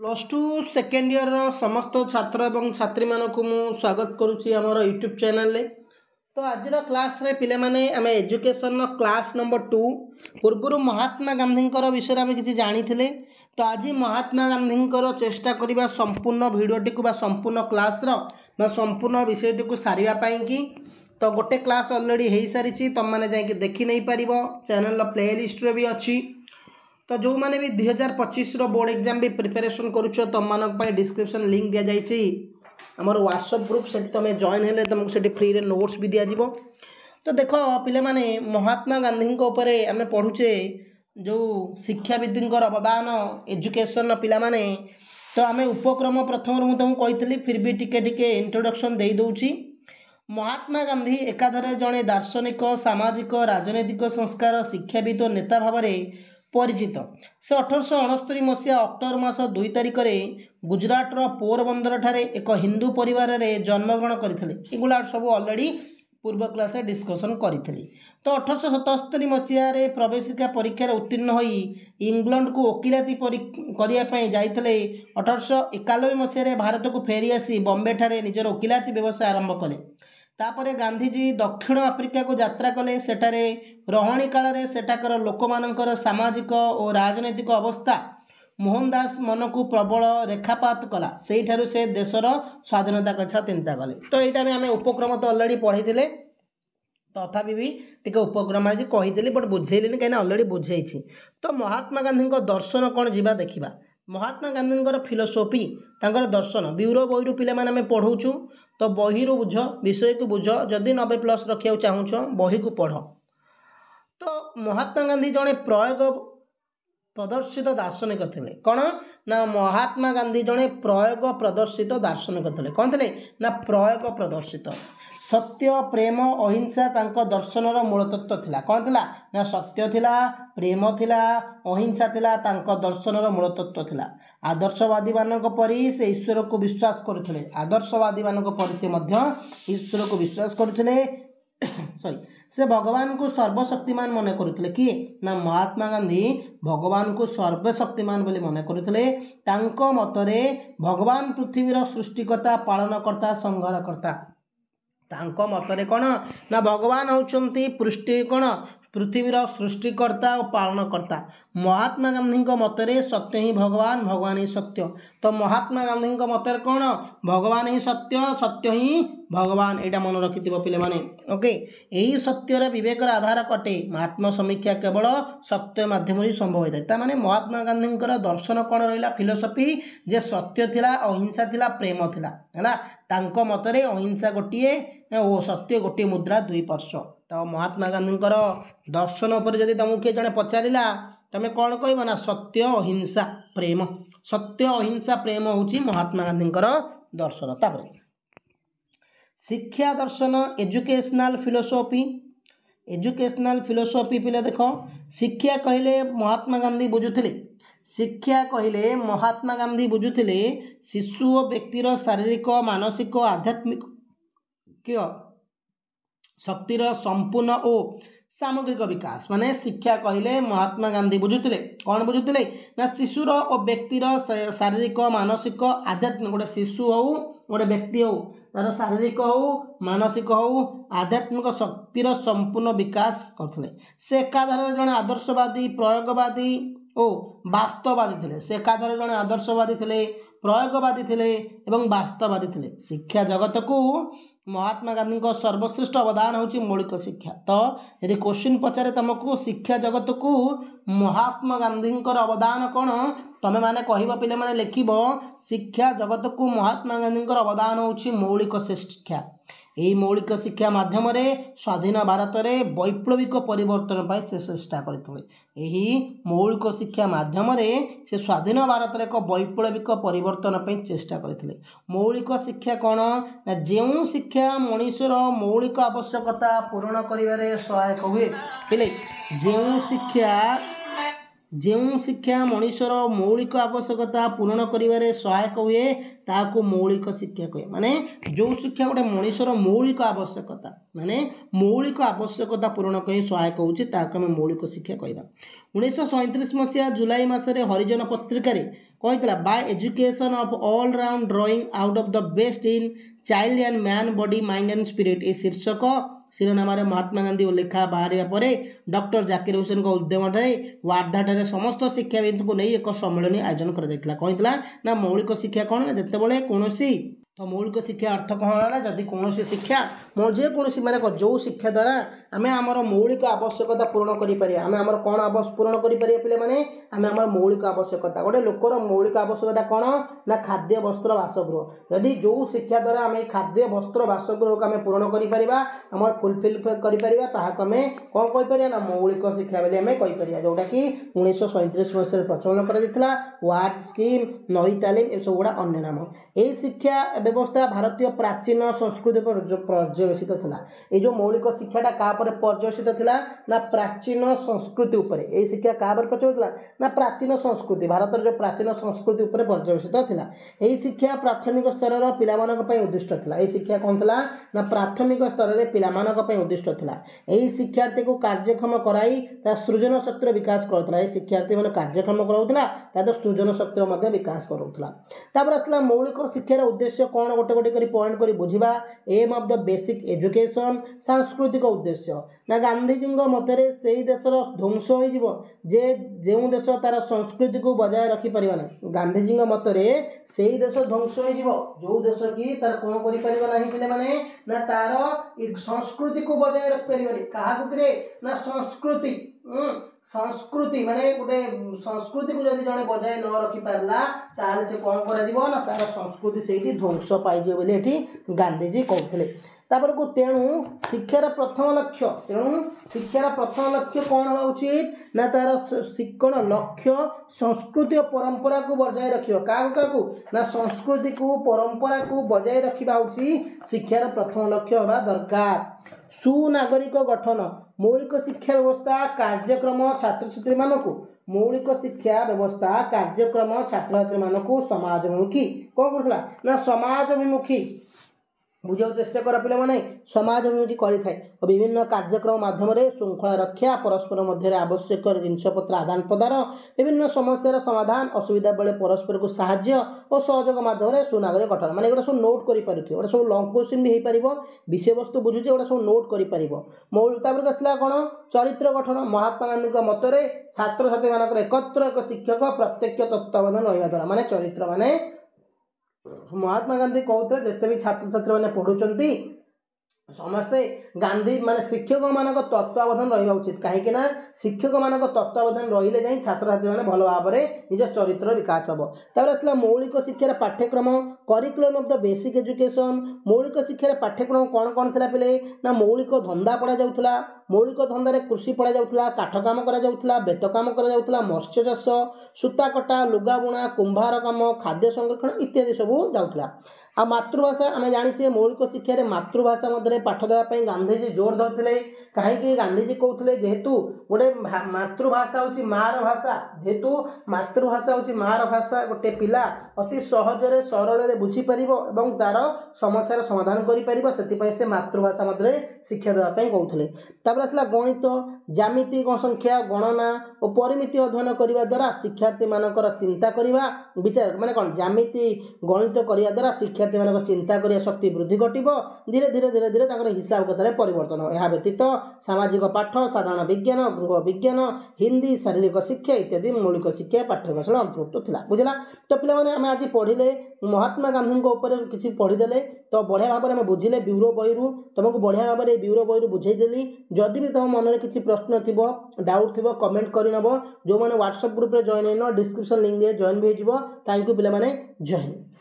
Plus two second year समस्त छात्र एवं छात्री मानक मु स्वागत करुच्ची आमर यूट्यूब चैनल रे। तो आज क्लास रे पिले माने आम एजुकेशन क्लास नंबर 2 पूर्व महात्मा गांधी विषय आम किसी जानी थे। तो आज महात्मा गांधी चेष्टा करवा संपूर्ण भिडटी को संपूर्ण क्लास संपूर्ण विषयटी को सारे कि तो गोटे क्लास अलरेडी हो सारी तुम मैंने जा देखी नहीं पार चैनल प्लेलिस्ट भी अच्छी। तो जो मैंने भी 2025 बोर्ड एग्जाम भी प्रिपरेशन करुच तुम मान डिस्क्रिप्शन लिंक दि जाइए आमर व्हाट्सएप ग्रुप से तुम जॉइन हेले तुमको से फ्री रे नोट्स भी दि जाव। तो देख पिले माने महात्मा गांधी आम पढ़ुचे जो शिक्षाविदी अवदान एजुकेशन पिला माने। तो आम उपक्रम प्रथम मुझे तुमको कही फिर भी टिके इंट्रोडक्शन दे दूची। महात्मा गांधी एकाधारे जड़े दार्शनिक सामाजिक राजनैतिक संस्कार शिक्षाविद और नेता भाव में परिचित। से 1869 मसीहा अक्टोबर मास 2 तारिख में गुजरात पोरबंदर ठारे एक हिंदू परिवार में जन्मग्रहण करते। एगुला सब अलरेडी पूर्व क्लास डिस्कसन करी। तो 1877 मसीह प्रवेशिका परीक्षार उत्तीर्ण हो इंग्लैंड को वकिलाती करने जाते। 1891 मसीह भारत को फेरी आसी बॉम्बे ठारे निजर वकिलाती व्यवसाय आरंभ कले। तापरे गांधीजी दक्षिण आफ्रिका को यात्रा कले। सेठारे रहाणी काल में सेठाकर लोक मानकर सामाजिक और राजनैतिक अवस्था मोहनदास मन को प्रबल रेखापात कला। से देशर स्वाधीनता कथा चिंता कले। तो यहाँ आम उपक्रम तो अलरेडी पढ़ी थे तथापि भी टिके उपक्रम आज कही बट बुझेली कहीं अलरेडी बुझे। तो महात्मा गांधी दर्शन कौन जीवा देखा। महात्मा गांधी फिलोसोफी तांकर दर्शन ब्यूरो बही पिले आम पढ़ाऊँ। तो बही बुझ विषय को बुझ जदि 90+ रखा चाहूँ बही को पढ़। तो महात्मा गांधी जड़े प्रयोग प्रदर्शित दार्शनिक थे। कौन ना महात्मा गांधी जड़े प्रयोग प्रदर्शित दार्शनिक थे। कौन थे ना प्रयोग प्रदर्शित सत्य प्रेम अहिंसा तांको दर्शनर मूल तत्व थिला। कौन थिला ना सत्य थिला प्रेम थिला अहिंसा थिला तांको दर्शनर मूल तत्व थिला। आदर्शवादी मानक परी से ईश्वर को विश्वास करुथिले। आदर्शवादी मानक परी से मध्य ईश्वर को विश्वास करुथिले। सॉरी से भगवान को सर्वशक्तिमान मन करुथिले। किए ना महात्मा गांधी भगवान को सर्वशक्तिमान बोली मन करुथिले। तांको मतरे भगवान पृथ्वीर सृष्टिकर्ता पालनकर्ता संहारकर्ता। तांको मतरे कौन ना भगवान होचंती पृष्टि कौन पृथ्वीर सृष्टिकर्ता और पालनकर्ता। महात्मा गांधी मतरे सत्य ही भगवान भगवान ही सत्य। तो महात्मा गांधी मतरे कौन भगवान ही सत्य सत्य ही भगवान। यहाँ मन रखि पे माने ओके। यही सत्यर विवेकर आधार कटे आत्म समीक्षा केवल सत्य माध्यम संभव होता है। ताने महात्मा गांधी दर्शन कौन रहा फिलोसफी जे सत्य थिला अहिंसा थिला प्रेम थिला है। तांको मतरे अहिंसा गोटे और सत्य गोटे मुद्रा 2 पार्श्व। तो महात्मा गांधी दर्शन उपर जदि तुमको किए जड़े पचारा तुम कौन कह ना सत्य अहिंसा प्रेम। सत्य अहिंसा प्रेम हूँ महात्मा गांधी दर्शन। तापर शिक्षा दर्शन एजुकेशनल फिलोसोफी। एजुकेशनल फिलोसोफी पिले देख शिक्षा कहले महात्मा गांधी बुझुले। शिक्षा कहले महात्मा गांधी बुझुले शिशु और व्यक्तिर शारीरिक मानसिक आध्यात्मिक शक्तिर संपूर्ण और सामग्रिक विकास। माने शिक्षा कहले महात्मा गांधी बुझुले कौन बुझुले ना शिशुर और व्यक्तिर शारीरिक मानसिक आध्यात्मिक गोटे शिशु हो गोटे व्यक्ति हो तार शारीरिक हो मानसिक हो आध्यात्मिक शक्तिर संपूर्ण विकास करते। से एकाधारे जड़े आदर्शवादी प्रयोगवादी और वास्तववादी थे। से एकाधारे जड़े आदर्शवादी थे प्रयोगवादी थे एवं वास्तववादी थे। शिक्षा जगत को महात्मा गांधी सर्वश्रेष्ठ अवदान होची मौलिक शिक्षा। तो यदि क्वेश्चन पचारे तुमको शिक्षा जगत को महात्मा गांधी अवदान कौन तुम मैंने कह पे मैंने लिख शिक्षा जगत को महात्मा गांधी अवदान होची मौलिक शिक्षा। यही मौलिक शिक्षा माध्यम स्वाधीन भारत में वैप्लविक परिवर्तन पर से चेष्टा करते। यही मौलिक शिक्षा माध्यम से स्वाधीन भारत में एक वैप्लविक परिवर्तन पर चेष्टा करते। मौलिक शिक्षा कौन ना जो शिक्षा मनुष्यर मौलिक आवश्यकता पूरण कर सहायक हुए पिले। जो शिक्षा मनुष्यर मौलिक आवश्यकता पूरण कर सहायक हुए ताको मौलिक शिक्षा कहे। माने जो शिक्षा गोटे मनुष्यर मौलिक आवश्यकता माने मौलिक आवश्यकता पूरण कर सहायक होची ताको आम मौलिक शिक्षा कहबा। 1937 मसीहा जुलाई मासरे हरिजन पत्रिका कहता bye education of all round drawing out of the best in child and man body mind and spirit. ये शीर्षक शिरोनाम महात्मा गांधी लेखा बाहर पर डॉक्टर जाकिर हुसैन उद्यम वार्धा समस्त शिक्षाविद को नहीं एक सम्मेलन आयोजन कर मौलिक शिक्षा कौन ना जिते कौन तो मौलिक शिक्षा अर्थ कौन है जदि कौन शिक्षा जेकोसी माने जो शिक्षा द्वारा आम आमर मौलिक आवश्यकता पूरण करें आम आम कौन पूरण करें पे आम आम मौलिक आवश्यकता गोटे लोकर मौलिक आवश्यकता कौन ना खाद्य वस्त्र बासगृह जदि जो शिक्षा द्वारा आम खाद्य वस्त्र बासगृह को आम पूरण करें फुलफिल करें कौन कहीपर ना मौलिक शिक्षा बोली आम कहीपर जोटा कि 1937 मसीह प्रचलन कर वार्ड स्कीम नई तालीम ये सब गुड़ा अन्य नाम। यही शिक्षा व्यवस्था भारतीय प्राचीन संस्कृति पर पर्यवेसित था। ये जो मौलिक शिक्षाटा क्या पर्यवेसित था ना प्राचीन संस्कृति उपर। यही शिक्षा क्या प्रचलित था ना प्राचीन संस्कृति भारत जो प्राचीन संस्कृति उपर पर्यवेसित था। यही शिक्षा प्राथमिक स्तर पिलामानक उद्दिष्ट था। यही शिक्षा कौन था ना प्राथमिक स्तर में पिलामानक उद्दिष्ट था। यही शिक्षार्थी को कार्यक्षम कराई सृजन शक्तिर विकास करुला। यही शिक्षार्थी मैंने कार्यक्षम कराऊला सृजन शक्तिर विकास कराऊला। तापर आसला मौलिक शिक्षार उद्देश्य कौन गोटे गोटे कर पॉइंट कर बुझा। Aim of the basic education सांस्कृतिक उद्देश्य ना गांधीजी मतरे से ही देशर ध्वंस हो जो देश तार संस्कृति को बजाय रखिपर ना गांधीजी मतरे से ही देश ध्वंस हो जो देश कि तार कौन कर मैंने ना तार संस्कृति को बजाय रखिपर क्या ना संस्कृति संस्कृति माने गोटे संस्कृति को जब जड़े बजाय न रखिपारा ताल से कौन कर तार संस्कृति से ध्वंस पाइज बोली गांधीजी कहते। तापर को तेणु शिक्षार प्रथम लक्ष्य कौन होगा उचित ना तार शिक्षण लक्ष्य संस्कृति और परंपरा को बजाय रखियो क्या ना संस्कृति को परंपरा को बजाय रखा उचित शिक्षार प्रथम लक्ष्य होगा दरकार। सुनागरिक गठन मौलिक शिक्षा व्यवस्था कार्यक्रम छात्र छात्री मानक मौलिक शिक्षा व्यवस्था कार्यक्रम छात्र छात्री मानक समाजभिमुखी कौन करता ना समाजभिमुखी बुझा चेष्टा कर पे मैंने समाजभिमुखी करें विभिन्न कार्यक्रम माध्यम श्रृंखला रक्षा परस्पर मध्य आवश्यक जिनपत्र आदान प्रदान विभिन्न समस्यार समाधान असुविधा बेले परस्पर को साहाय्य और सहयोग माध्यम सुनागरिक गठन माने सब नोट कर सब लंग क्वेश्चन भी हो पार विषय वस्तु बुझुचे गोटे सब नोट कर आसला कौन चरित्र गठन महात्मा गांधी मतरे छात्र छात्री मान एकत्र एक शिक्षक प्रत्यक्ष तत्वावधान रहा द्वारा माने चरित्र माने महात्मा गांधी कहते जिते भी छात्र छात्री मैंने पढ़ुंट समस्ते गांधी माने शिक्षक मान तत्वावधान रहा उचित कहीं शिक्षक मान तत्वावधान रही जाए छात्र छात्री मैंने भल भाव में निज चरित्र विकास हम। तापर आसला मौलिक शिक्षार पाठ्यक्रम curriculum of the basic education मौलिक शिक्षार पाठ्यक्रम कौन कौन था पे ना मौलिक धंदा पढ़ा जाऊला मौलिक धंदार कृषि पढ़ा जाऊला काठ काम करा बेत काम करा मत्स्य चाष सूता कटा लुगा बुणा कुंभार काम खाद्य संरक्षण इत्यादि सब जाऊला। आ मातृभाषा आम जाचे मौलिक शिक्षा मातृभाषा मध्य पाठ देवाई गांधीजी जोर धरते कहीं गांधीजी कहते जेहेतु गोटे मातृभाषा हूँ मार भाषा जेहेतु मातृभाषा हूँ मार भाषा गोटे पिला अति सहजरे सरल बुझीपर और तार समस्यार समाधान कर मातृभाषा मध्य शिक्षा देवाई कहते। तापर आसला गणित ज्यामिति संख्या गणना और परिमिति अध्ययन करने द्वारा शिक्षार्थी मानकर चिंता करवा विचार माने कौन ज्यामिति गणित करने द्वारा शिक्षार्थी मान चिंता करिया शक्ति वृद्धि घटिब धीरे धीरे धीरे धीरे हिसाब कथार परिवर्तन हो। यह व्यतीत सामाजिक पाठ साधारण विज्ञान गृह विज्ञान हिंदी शारीरिक शिक्षा इत्यादि मौलिक शिक्षा पाठ्यभाषा अंतर्भुक्त था बुझला। तो पे आम आज पढ़ले महात्मा गांधी किसी पढ़ीदे तो बढ़िया भाव में बुझे ब्यूरो बही तुमको बढ़िया भाव में ब्यूरो बही बुझेदेली जदि भी तुम मन में किसी प्रश्न थी डाउट थी कमेंट करनब जो मैंने व्हाट्सएप ग्रुप में जॉइन होन डिस्क्रिप्शन लिंक दिए जॉइन भी हो। थैंक यू पे जॉइन।